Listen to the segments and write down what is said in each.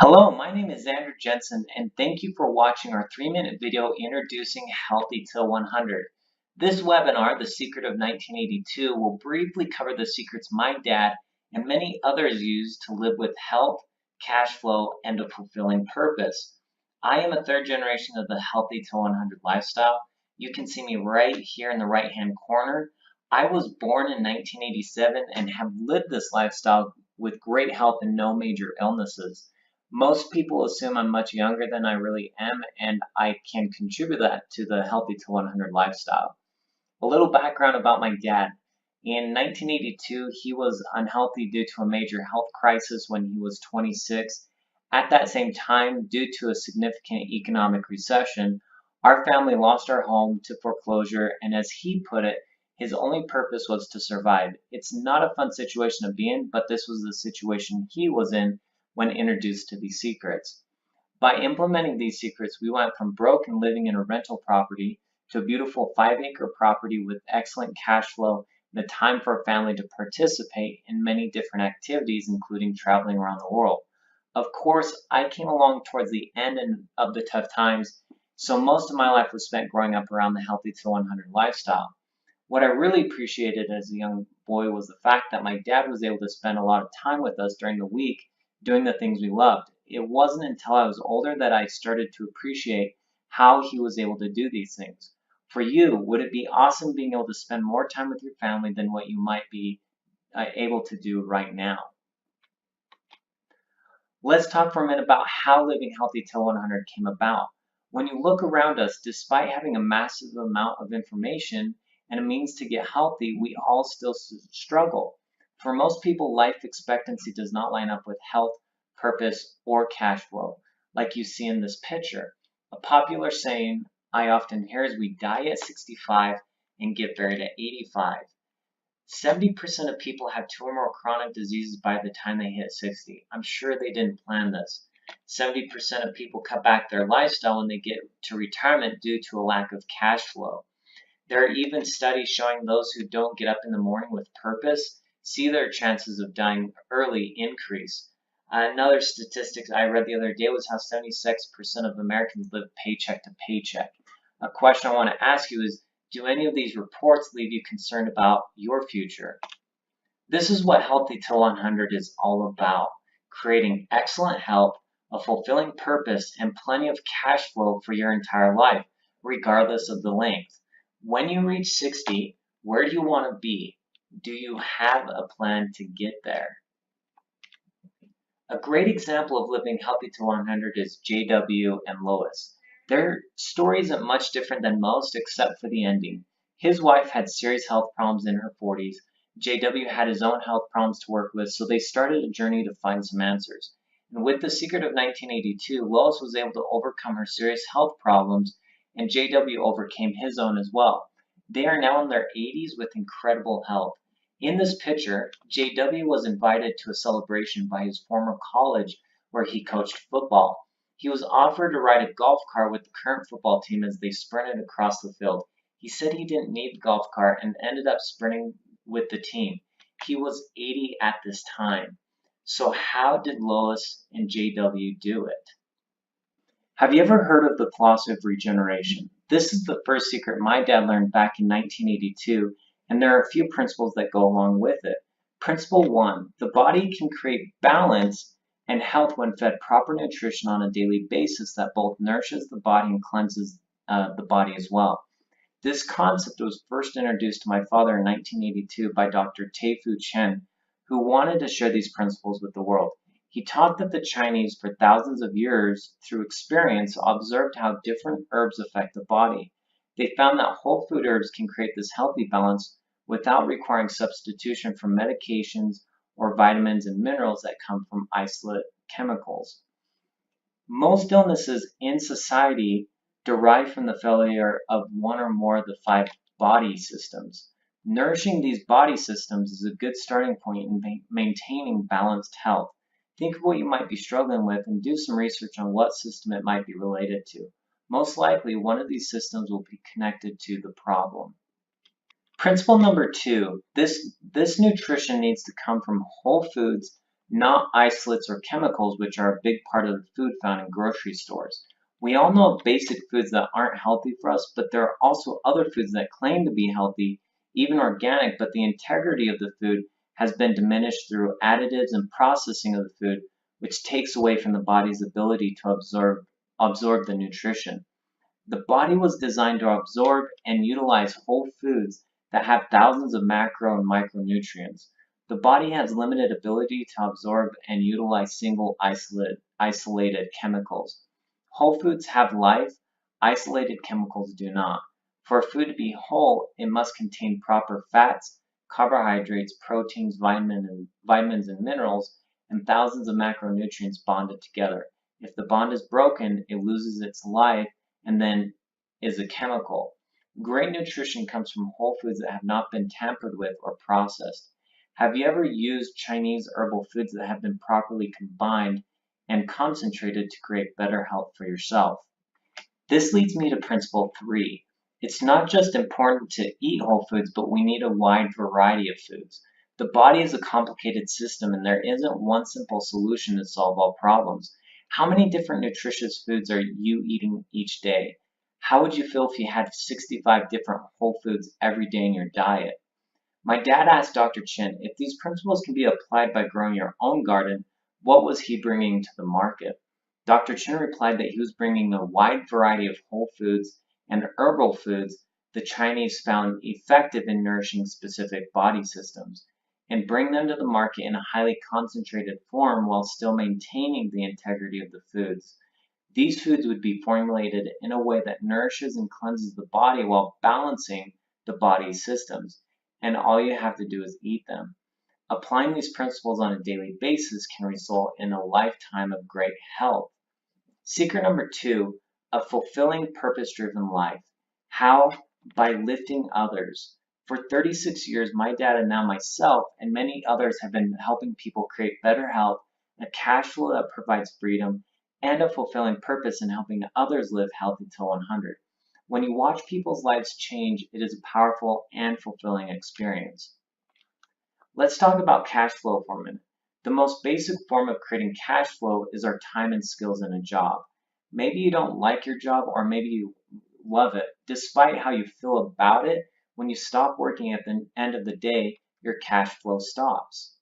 Hello, my name is Xander Jensen, and thank you for watching our 3-minute video introducing Healthy Till 100. This webinar, The Secret of 1982, will briefly cover the secrets my dad and many others use to live with health, cash flow, and a fulfilling purpose. I am a third generation of the Healthy Till 100 lifestyle. You can see me right here in the right-hand corner. I was born in 1987 and have lived this lifestyle with great health and no major illnesses. Most people assume I'm much younger than I really am, and I can contribute that to the Healthy to 100 lifestyle. A little background about my dad. In 1982, he was unhealthy due to a major health crisis when he was 26. At that same time, due to a significant economic recession, our family lost our home to foreclosure, and as he put it, his only purpose was to survive. It's not a fun situation to be in, but this was the situation he was in when introduced to these secrets. By implementing these secrets, we went from broke and living in a rental property to a beautiful 5-acre property with excellent cash flow and the time for a family to participate in many different activities, including traveling around the world. Of course, I came along towards the end of the tough times, so most of my life was spent growing up around the Healthy to 100 lifestyle. What I really appreciated as a young boy was the fact that my dad was able to spend a lot of time with us during the week doing the things we loved. It wasn't until I was older that I started to appreciate how he was able to do these things. For you, would it be awesome being able to spend more time with your family than what you might be able to do right now? Let's talk for a minute about how living healthy till 100 came about. When you look around us, despite having a massive amount of information and a means to get healthy, we all still struggle. For most people, life expectancy does not line up with health, purpose, or cash flow, like you see in this picture. A popular saying I often hear is we die at 65 and get buried at 85. 70% of people have 2 or more chronic diseases by the time they hit 60. I'm sure they didn't plan this. 70% of people cut back their lifestyle when they get to retirement due to a lack of cash flow. There are even studies showing those who don't get up in the morning with purpose see their chances of dying early increase. Another statistic I read the other day was how 76% of Americans live paycheck to paycheck. A question I want to ask you is, do any of these reports leave you concerned about your future? This is what Healthy Till 100 is all about, creating excellent health, a fulfilling purpose, and plenty of cash flow for your entire life, regardless of the length. When you reach 60, where do you want to be? Do you have a plan to get there? A great example of living healthy to 100 is JW and Lois. Their story isn't much different than most except for the ending. His wife had serious health problems in her 40s. JW had his own health problems to work with, so they started a journey to find some answers. And with The Secret of 1982, Lois was able to overcome her serious health problems, and JW overcame his own as well. They are now in their 80s with incredible health. In this picture, JW was invited to a celebration by his former college where he coached football. He was offered to ride a golf cart with the current football team as they sprinted across the field. He said he didn't need the golf cart and ended up sprinting with the team. He was 80 at this time. So how did Lois and JW do it? Have you ever heard of the philosophy of regeneration? This is the first secret my dad learned back in 1982, and there are a few principles that go along with it. Principle 1, the body can create balance and health when fed proper nutrition on a daily basis that both nourishes the body and cleanses the body as well. This concept was first introduced to my father in 1982 by Dr. Tei-Fu Chen, who wanted to share these principles with the world. He taught that the Chinese, for thousands of years, through experience, observed how different herbs affect the body. They found that whole food herbs can create this healthy balance without requiring substitution from medications or vitamins and minerals that come from isolate chemicals. Most illnesses in society derive from the failure of one or more of the 5 body systems. Nourishing these body systems is a good starting point in maintaining balanced health. Think of what you might be struggling with and do some research on what system it might be related to. Most likely, one of these systems will be connected to the problem. Principle number 2, this nutrition needs to come from whole foods, not isolates or chemicals, which are a big part of the food found in grocery stores. We all know of basic foods that aren't healthy for us, but there are also other foods that claim to be healthy, even organic, but the integrity of the food has been diminished through additives and processing of the food, which takes away from the body's ability to absorb the nutrition. The body was designed to absorb and utilize whole foods that have thousands of macro and micronutrients. The body has limited ability to absorb and utilize single isolated chemicals. Whole foods have life, isolated chemicals do not. For a food to be whole, it must contain proper fats, carbohydrates, proteins, vitamins and minerals, and thousands of macronutrients bonded together. If the bond is broken, it loses its life and then is a chemical. Great nutrition comes from whole foods that have not been tampered with or processed. Have you ever used Chinese herbal foods that have been properly combined and concentrated to create better health for yourself? This leads me to principle 3. It's not just important to eat whole foods, but we need a wide variety of foods. The body is a complicated system and there isn't one simple solution to solve all problems. How many different nutritious foods are you eating each day? How would you feel if you had 65 different whole foods every day in your diet? My dad asked Dr. Chin if these principles can be applied by growing your own garden, what was he bringing to the market? Dr. Chin replied that he was bringing a wide variety of whole foods and herbal foods the Chinese found effective in nourishing specific body systems, and bring them to the market in a highly concentrated form while still maintaining the integrity of the foods. These foods would be formulated in a way that nourishes and cleanses the body while balancing the body's systems, and all you have to do is eat them. Applying these principles on a daily basis can result in a lifetime of great health. Secret number 2, a fulfilling purpose-driven life. How? By lifting others. For 36 years, my dad and now myself and many others have been helping people create better health, a cash flow that provides freedom, and a fulfilling purpose in helping others live healthy till 100. When you watch people's lives change, it is a powerful and fulfilling experience. Let's talk about cash flow for a minute. The most basic form of creating cash flow is our time and skills in a job. Maybe you don't like your job or maybe you love it. Despite how you feel about it, when you stop working at the end of the day, your cash flow stops.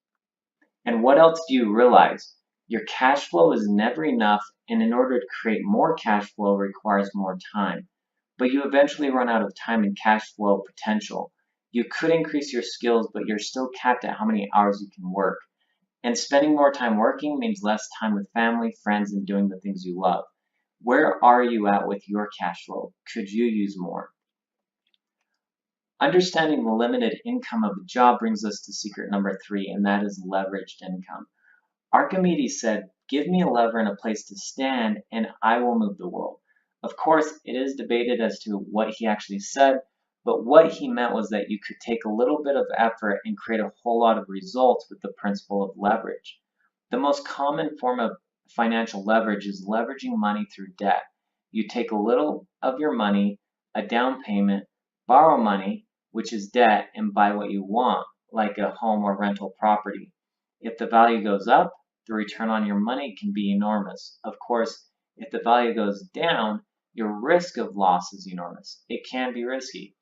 And what else do you realize? Your cash flow is never enough, and in order to create more cash flow requires more time. But you eventually run out of time and cash flow potential. You could increase your skills, but you're still capped at how many hours you can work. And spending more time working means less time with family, friends, and doing the things you love. Where are you at with your cash flow? Could you use more? Understanding the limited income of a job brings us to secret number 3, and that is leveraged income. Archimedes said, "Give me a lever and a place to stand, and I will move the world." Of course, it is debated as to what he actually said, but what he meant was that you could take a little bit of effort and create a whole lot of results with the principle of leverage. The most common form of financial leverage is leveraging money through debt. You take a little of your money, a down payment, borrow money, which is debt, and buy what you want, like a home or rental property. If the value goes up, the return on your money can be enormous. Of course, if the value goes down, your risk of loss is enormous. It can be risky.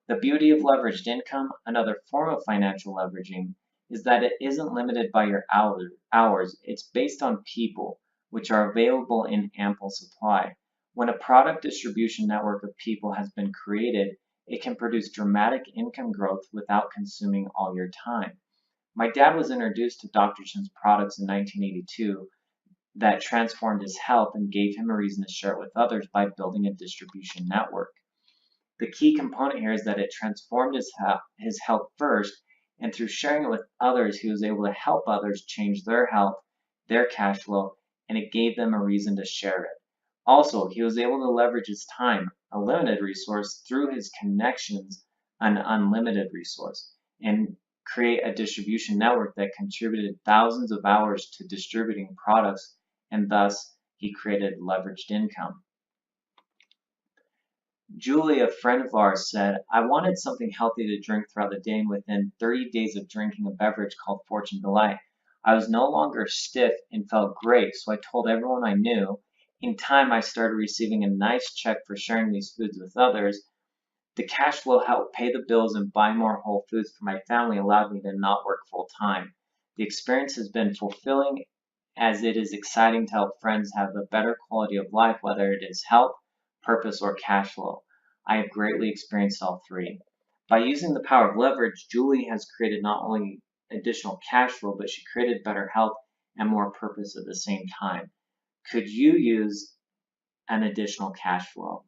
The beauty of leveraged income, another form of financial leveraging, is that it isn't limited by your hours. It's based on people, which are available in ample supply. When a product distribution network of people has been created, it can produce dramatic income growth without consuming all your time. My dad was introduced to Dr. Chin's products in 1982 that transformed his health and gave him a reason to share it with others by building a distribution network. The key component here is that it transformed his health first, and through sharing it with others, he was able to help others change their health, their cash flow, and it gave them a reason to share it. Also, he was able to leverage his time, a limited resource, through his connections, an unlimited resource, and create a distribution network that contributed thousands of hours to distributing products, and thus he created leveraged income. Julie, a friend of ours, said, "I wanted something healthy to drink throughout the day, and within 30 days of drinking a beverage called Fortune Delight, I was no longer stiff and felt great, so I told everyone I knew. In time, I started receiving a nice check for sharing these foods with others. The cash flow helped pay the bills and buy more whole foods for my family, allowed me to not work full time. The experience has been fulfilling as it is exciting to help friends have a better quality of life, whether it is health, purpose, or cash flow. I have greatly experienced all three. By using the power of leverage, Julie has created not only additional cash flow, but she created better health and more purpose at the same time. Could you use an additional cash flow?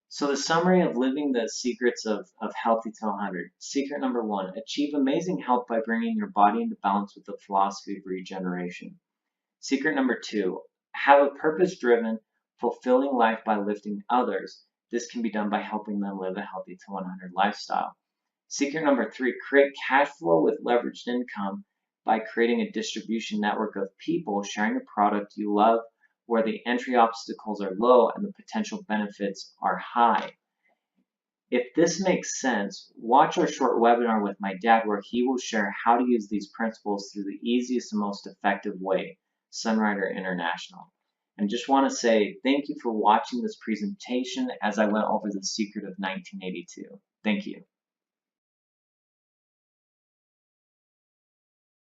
So the summary of living the secrets of Healthy to 100. Secret number 1, achieve amazing health by bringing your body into balance with the philosophy of regeneration. Secret number 2, have a purpose-driven, fulfilling life by lifting others. This can be done by helping them live a Healthy to 100 lifestyle. Secret number 3, create cash flow with leveraged income by creating a distribution network of people sharing a product you love where the entry obstacles are low and the potential benefits are high. If this makes sense, watch our short webinar with my dad where he will share how to use these principles through the easiest and most effective way, Sunrider International. And just want to say thank you for watching this presentation as I went over the secret of 1982. Thank you.